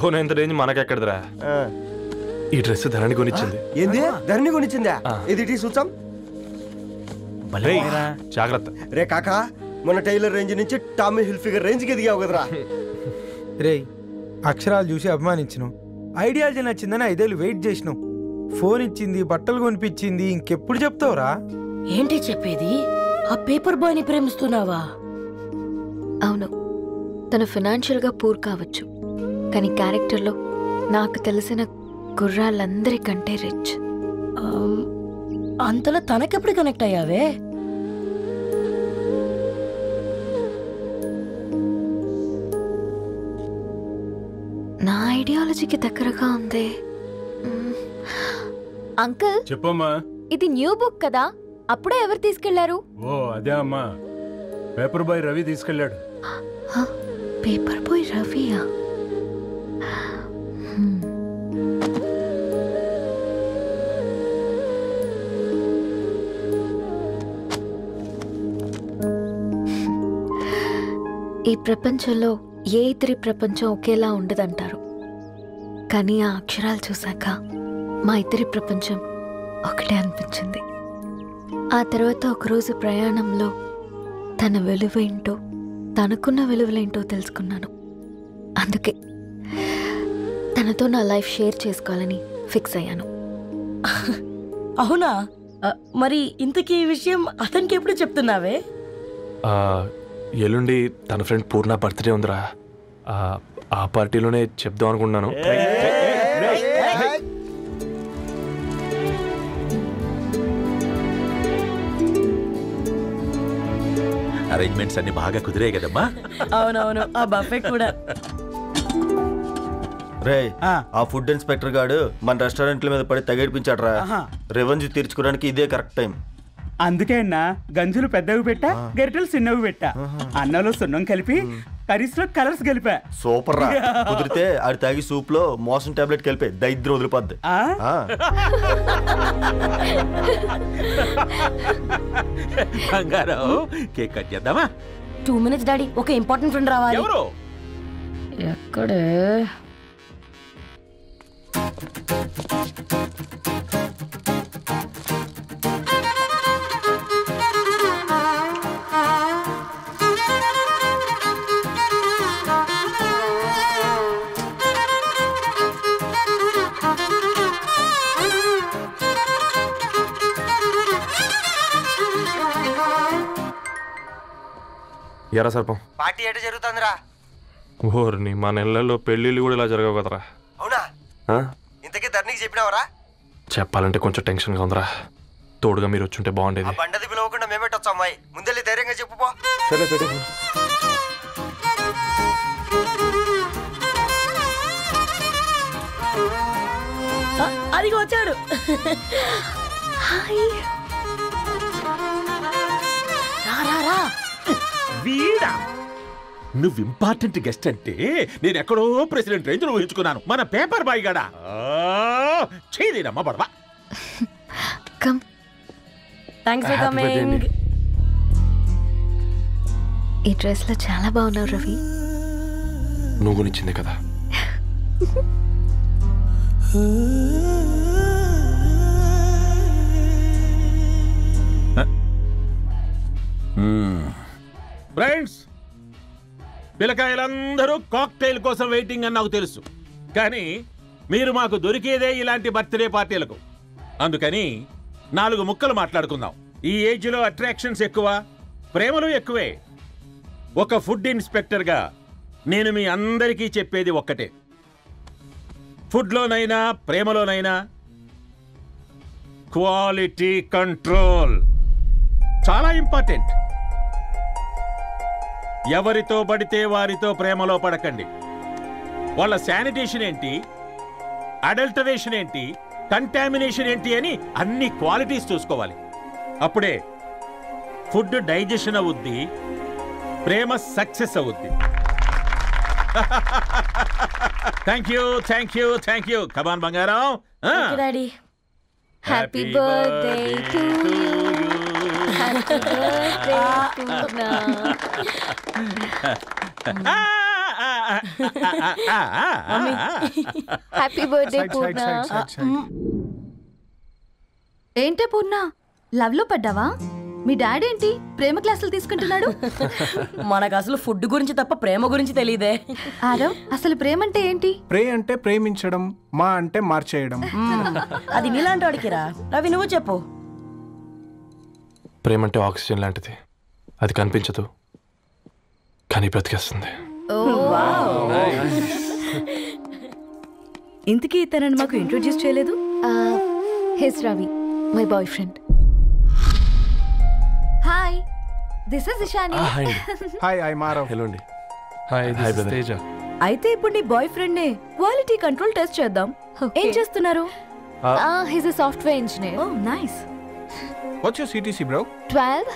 కొనేంత range మనకెక్కడదిరా. ఈ dress ధరణి కొనిచ్చింది. ఏంది ధరణి కొనిచ్చిందా? ఇది చూసాం. జాగ్రత్త రే కాకా, మన టైలర్ రేంజ్ నుంచి టామీ హిల్ఫిగర్ రేంజ్ కి ఎదిగావు కదరా. రే అక్షరాలు చూసి అభిమానించను, ఐడియాలజీ నచ్చిందని 5 ఏళ్ళు వెయిట్ చేసినావు. ఫోన్ ఇచ్చింది, బట్టలు కొనిపించింది, ఇంకెప్పుడు చెప్తావురా? ఏంటి చెప్పేది? ఆ పేపర్ బాయ్ ని ప్రేమిస్తున్నావా? అవును, తను ఫైనాన్షియల్గా పూర్ కావచ్చు, కానీ క్యారెక్టర్లో నాకు తెలిసిన గుర్రాలందరికంటే రిచ్. అంతలో తనకెప్పుడు కనెక్ట్ అయ్యావే? నా ఐడియాలజీకి దగ్గరగా ఉంది. అంకుల్ చెప్పమ్మా. ఇది న్యూ బుక్ కదా, అప్పుడే ఎవరు తీసుకెళ్లారు? ఓ అదే అమ్మా, పేపర్ బాయ్ రవి తీసుకెళ్ళాడు. పేపర్ బాయ్ రవియా? ఈ ప్రపంచంలో ఏ ఇతరి ప్రపంచం ఒకేలా ఉండదంటారు, కానీ ఆ అక్షరాలు చూశాక మా ఇద్దరి ప్రపంచం ఒకటే అనిపించింది. ఆ తర్వాత ఒకరోజు ప్రయాణంలో తన విలువేంటో, తనకున్న విలువలేంటో తెలుసుకున్నాను. అందుకే తనతో నా లైఫ్ షేర్ చేసుకోవాలని ఫిక్స్ అయ్యాను. అవునా? మరి ఇంతకీ ఈ విషయం అతనికి ఎప్పుడు చెప్తున్నావే? ఎల్లుండి తన ఫ్రెండ్ పూర్ణ బర్త్డే ఉందిరా, ఆ పార్టీలోనే చెప్దాం అనుకున్నాను. అరేంజ్మెంట్స్ అన్ని బాగా కుదిరే కదమ్మా? అవునవును, ఆ బఫే కూడా. రే ఆ ఫుడ్ ఇన్స్పెక్టర్ గాడు మన రెస్టారెంట్ల మీద పడి తగేడిపించాడు రా. రెవెన్యూ తీర్చుకోవడానికి ఇదే కరెక్ట్ టైం. అందుకే అన్న గంజులు పెద్దవి పెట్టా, గరిటెలు చిన్నవి పెట్టా, అన్నంలో సున్నం కలిపి కర్రీస్ లో కలర్స్ కలిపా. సూపర్ రా. కుదిరితే అది తాగి సూప్ లో మోషన్ టాబ్లెట్ కలిపే దైద్యం వదిలిపోద్ది. బంగారం కేక్ కట్ చేద్దామా? 2 minutes డాడీ, ఒక ఇంపార్టెంట్ ఫ్రెండ్ రావాలి. ఎవరు? ఎక్కడే? ఎరా సర్పం, పార్టీ ఎట జరుగుతుందిరా? ఓర్ని మా నెలల్లో పెళ్ళిళ్ళు కూడా ఇలా జరగవు కదరా. అవునా? ఇంతకీ ధరణికి చెప్పినావరా? చెప్పాలంటే కొంచెం టెన్షన్గా ఉందిరా. తోడుగా మీరు వచ్చుంటే బాగుండేది. బండది పిలవకుండా మేమేటొచ్చా అమ్మాయి? ముందెళ్ళి ధైర్యంగా చెప్పుపో. సరే పెట్టి. అదిగో వచ్చాడు. వీడా? నువ్వు ఇంపార్టెంట్ గెస్ట్ అంటే నేను ఎక్కడో ప్రెసిడెంట్ రేంజ్ ఊహించుకున్నాను. మన పేపర్ బాయ్ గడా చేయలేదమ్మా బడవా. కమ్. Thanks for coming. ఈ డ్రెస్ లో చాలా బాగున్నావు రవి. నువ్వు గురించిందే కదా. ఫ్రెండ్స్, పిల్లకాయలందరూ కాక్టైల్ కోసం వెయిటింగ్ అని నాకు తెలుసు, కానీ మీరు మాకు దొరికేదే ఇలాంటి బర్త్డే పార్టీలకు. అందుకని 4 ముక్కలు మాట్లాడుకుందాం. ఈ ఏజ్లో అట్రాక్షన్స్ ఎక్కువ, ప్రేమలు ఎక్కువే. ఒక ఫుడ్ ఇన్స్పెక్టర్గా నేను మీ అందరికీ చెప్పేది ఒక్కటే, ఫుడ్లోనైనా ప్రేమలోనైనా క్వాలిటీ కంట్రోల్ చాలా ఇంపార్టెంట్. ఎవరితో పడితే వారితో ప్రేమలో పడకండి. వాళ్ళ శానిటేషన్ ఏంటి, అడల్టరేషన్ ఏంటి, కంటామినేషన్ ఏంటి అని అన్ని క్వాలిటీస్ చూసుకోవాలి. అప్పుడే ఫుడ్ డైజెషన్ అవుద్ది, ప్రేమ సక్సెస్ అవుద్ది. Thank you, thank you, thank you. Come on బంగారం. Daddy, happy birthday to you. Happy birthday to నా. Happy birthday Purna. ఏంటే పూర్ణ, లవ్ లో పడ్డావా? మీ డాడీ ఏంటి ప్రేమ క్లాసులు తీసుకుంటున్నాడు? మనకు అసలు ఫుడ్ గురించి తప్ప ప్రేమ గురించి తెలియదే. ఆరవ్, అసలు ప్రేమ అంటే ఏంటి? ప్రే అంటే ప్రేమించడం, మా అంటే మార్చేయడం. అది నీలాంటి వాడికిరా. రవి నువ్వు చెప్పు. ప్రేమ అంటే ఆక్సిజన్ లాంటిది. అది కనిపించదు కానీ బ్రతికేస్తుంది. ఇంతకీ తనని మాకు ఇంట్రొడ్యూస్ చేయలేదు. He's Ravi, my boyfriend. Hi, this is Ishani. Hi, I Maarav. Hello అండి. Hi brother. తేజ. అయితే ఇప్పుడు నీ బాయ్ ఫ్రెండ్ నే క్వాలిటీ కంట్రోల్ టెస్ట్ చేద్దాం. ఏం చేస్తున్నారు? He's a software engineer. Oh nice. What's your CTC bro? 12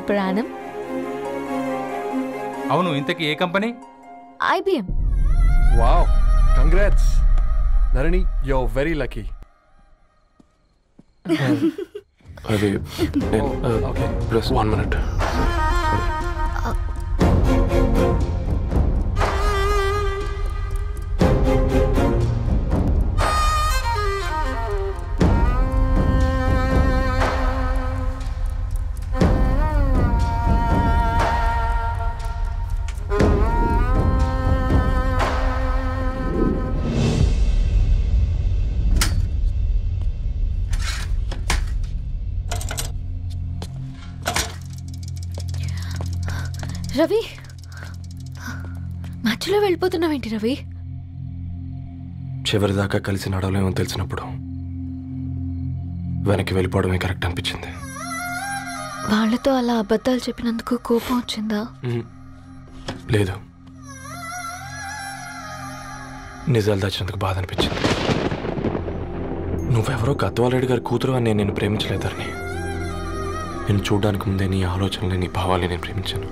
per annum. అవును, ఇంతకీ ఏ కంపెనీ? IBM. Wow, congrats Dharani, you are very lucky. అది ఓకే, ప్లస్ 1 minute. రవి, మధ్యలో వెళ్ళిపోతున్నావేంటి రవి? చివరిదాకా కలిసి నడవలేమో తెలిసినప్పుడు వెనక్కి వెళ్ళిపోవడమే కరెక్ట్ అనిపించింది. వాళ్ళతో అలా అబద్ధాలు చెప్పినందుకు కోపం వచ్చిందా? లేదు, నిజాలు దాచినందుకు బాధ అనిపించింది. నువ్వెవరో గద్వాలరెడ్డి గారి కూతురు అని నేను ప్రేమించలేదని. నేను చూడడానికి ముందే నీ ఆలోచనలు, నీ భావాలని నేను ప్రేమించాను.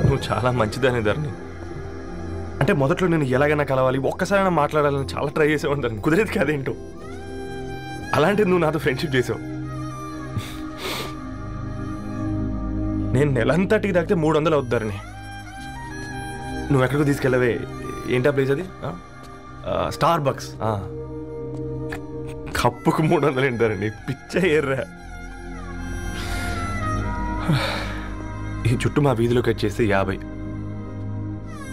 నువ్వు చాలా మంచిదనే ధరణి. అంటే మొదట్లో నేను ఎలాగైనా కలవాలి, ఒక్కసారైనా మాట్లాడాలని చాలా ట్రై చేసేవాడిని ధరణి. కుదిరేది కాదేంటో. అలాంటిది నువ్వు నాతో ఫ్రెండ్షిప్ చేసావు. నేను నెలంతటికి తాకితే 300 అవుతారని. నువ్వు ఎక్కడికి తీసుకెళ్ళవే? ఏంటా ప్లేస్ అది? Star bucks. కప్పుకు 300 ఏంటారండి, పిచ్చ ఎర్రా. ఈ చుట్టూ మా వీధిలో కట్ చేస్తే 50.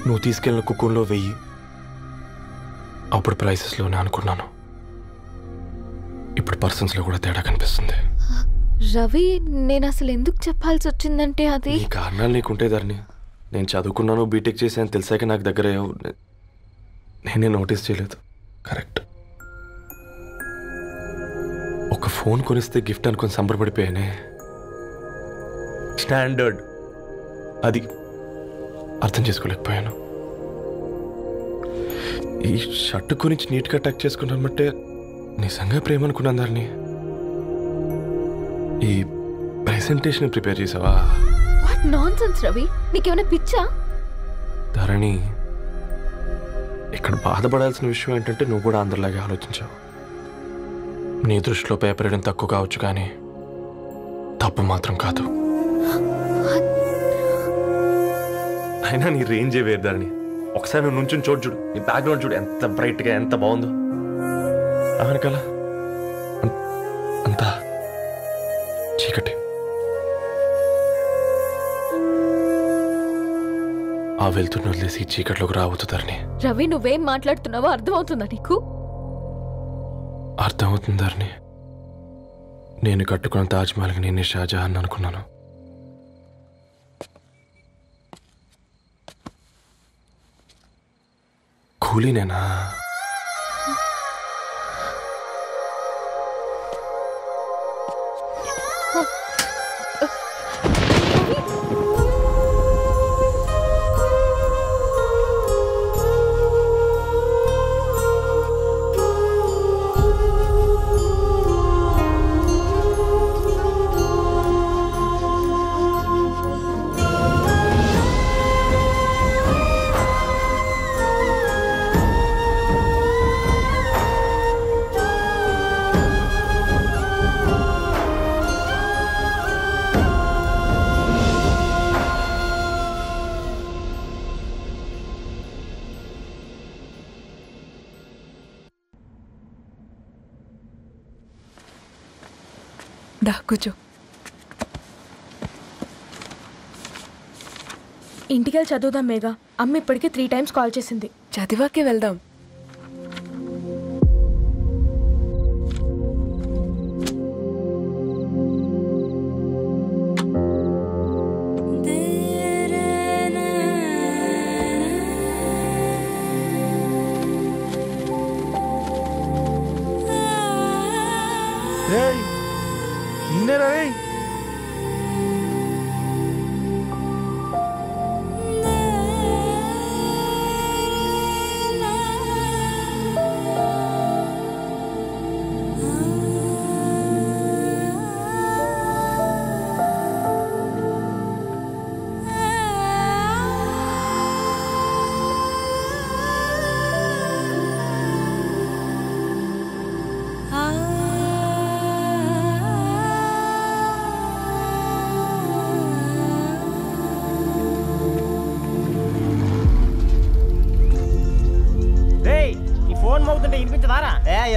నువ్వు తీసుకెళ్ళిన కుక్కూన్లో 1000. అప్పుడు ప్రైసెస్లోనే అనుకున్నాను, ఇప్పుడు పర్సన్స్లో కూడా తేడా కనిపిస్తుంది. రవి, నేను అసలు ఎందుకు చెప్పాల్సి వచ్చిందంటే అది ఈ కారణాలు నీకుంటే ధరణి. నేను చదువుకున్నాను, బీటెక్ చేశాను తెలిసాక నాకు దగ్గర నేనే నోటీస్ చేయలేదు. కరెక్ట్. ఒక ఫోన్ కొనిస్తే గిఫ్ట్ అనుకొని సంబరపడిపోయానే. స్టాండర్డ్ అది అర్థం చేసుకోలేకపోయాను. ఈ షర్ట్ గురించి నీట్గా టచ్ చేసుకున్నామంటే నిజంగా ప్రేమ అనుకున్నాను దాన్ని. ఈ ప్రెజెంటేషన్ ప్రిపేర్ చేసావా? వాట్ నాన్సెన్స్ రవి, నీకేమైనా పిచ్చా? ధరణి, ఇక్కడ బాధపడాల్సిన విషయం ఏంటంటే నువ్వు కూడా అందరిలాగే ఆలోచించావు. నీ దృష్టిలో పేపర్ వేయడం తక్కువ కావచ్చు కానీ తప్పు మాత్రం కాదు. అయినా నీ రేంజే వేరు ధరణి. ఒకసారి నువ్వు నుంచుని చూడు, నీ బ్యాక్గ్రౌండ్ చూడు ఎంత బ్రైట్గా, ఎంత బాగుందో. వెనకాల అంతా చీకటి. ఆ వెళ్తున్న వదిలేసి చీకట్లోకి రాబోతుందని. రవి, నువ్వేం మాట్లాడుతున్నావో అర్థమవుతుందా నీకు? అర్థమవుతుందని. నేను కట్టుకున్న తాజ్మహల్కి నేనే షాజహాన్ అనుకున్నాను. కూలీనేనా? దా కూర్చో. ఇంటికెళ్ళి చదువుదాం మేఘా. అమ్మ ఇప్పటికే 3 times కాల్ చేసింది. చదివాకే వెళ్దాం.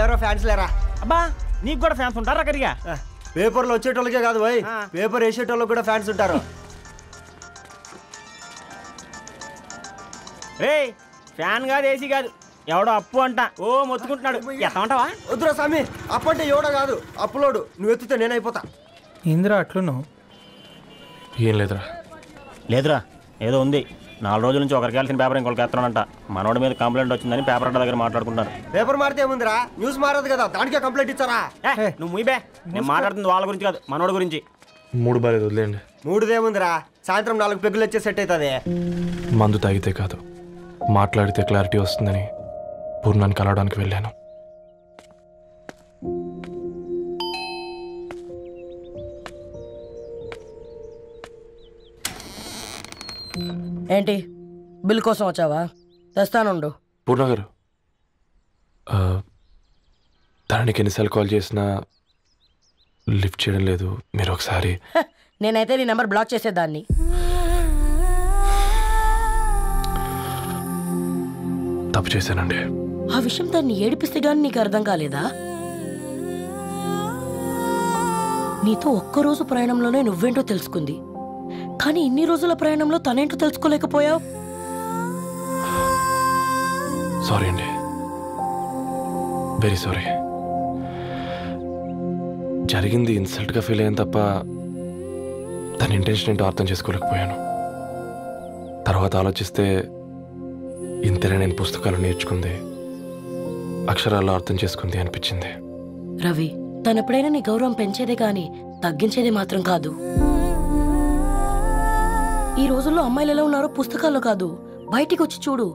ఎవరో ఫ్యాన్స్ లేరా? అబ్బా నీకు కూడా ఫ్యాన్స్ ఉంటారా? కరిగా పేపర్లో వచ్చేటోళ్ళకే కాదు పోయి, పేపర్ వేసేటోళ్ళకి కూడా ఫ్యాన్స్ ఉంటారు. రే ఫ్యాన్ కాదు, ఏసీ కాదు, ఎవడో అప్పు అంట ఓ మొత్తుకుంటున్నాడు. ఎత్తమంటావా? వద్దురా స్వామి, అప్పు అంటే ఎవడో కాదు, అప్పులోడు. నువ్వు ఎత్తుతే నేనైపోతా. ఇంద్రా అట్లున్నావు? ఏం లేదురా. లేదురా, ఏదో ఉంది. 4 రోజుల నుంచి ఒకరికి వెళ్ళిన పేపర్ ఇంకొకరికి ఎత్తానంట. మనోడి మీద కంప్లైంట్ వచ్చిందని పేపర్ అడ్డ దగ్గర మాట్లాడుకుంటారు. పేపర్ మారితే ఏముందిరా, న్యూస్ మారదు కదా, దానికే కంప్లైంట్ ఇచ్చారా? నువ్వు ముయ్యబే, నేను మాట్లాడుతుంది వాళ్ళ గురించి కాదు, మనోడి గురించి. 3 బాలేదు, వదిలేండి. 3దేముందిరా, సాయంత్రం 4 పెగ్గులు వచ్చే సెట్ అవుతుంది. మందు తాగితే కాదు, మాట్లాడితే క్లారిటీ వస్తుందని పూర్ణాన్ని కలవడానికి వెళ్ళాను. ఏంటి, బిల్ కోసం వచ్చావా? తెస్తానుండు. పూర్ణ గారు, దానికి ఎన్నిసార్లు కాల్ చేసినా లిఫ్ట్ చేయడం లేదు. మీరు ఒకసారి. నేనైతే నీ నెంబర్ బ్లాక్ చేసేదాన్ని. తప్పు చేశానండి. ఆ విషయం దాన్ని ఏడిపిస్తే గానీ నీకు అర్థం కాలేదా? నీతో ఒక్కరోజు ప్రయాణంలోనే నువ్వేంటో తెలుసుకుంది, కానీ ఇన్ని రోజుల ప్రయాణంలో తనేంటో తెలుసుకోలేకపోయావు. సారీ అండి, వెరీ సారీ. జరిగింది ఇన్సల్ట్గా ఫీల్ అయ్యాను తప్ప తన ఇంటెన్షన్ ఏంటో అర్థం చేసుకోలేకపోయాను. తర్వాత ఆలోచిస్తే ఇంతనే నేను పుస్తకాలు నేర్చుకుంది, అక్షరాల్లో అర్థం చేసుకుంది అనిపించింది. రవి, తనెప్పుడైనా నీ గౌరవం పెంచేదే కానీ తగ్గించేదే మాత్రం కాదు. ఈ రోజుల్లో అమ్మాయిలు ఎలా ఉన్నారో పుస్తకాల్లో కాదు, బయటికి వచ్చి చూడు.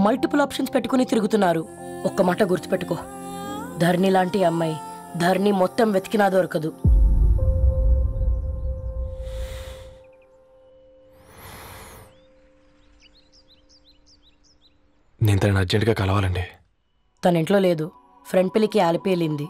మల్టిపుల్ ఆప్షన్స్ పెట్టుకుని తిరుగుతున్నారు. ఒక్క మాట గుర్తుపెట్టుకో, ధరణి లాంటి అమ్మాయి ధరణి మొత్తం వెతికినా దొరకదు. నేను తనని అర్జెంటుగా కలవాలండి. తన ఇంట్లో లేదు, ఫ్రెండ్ పెళ్ళికి ఆలిపేలింది.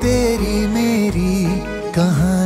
तेरी में मेरी कहानी।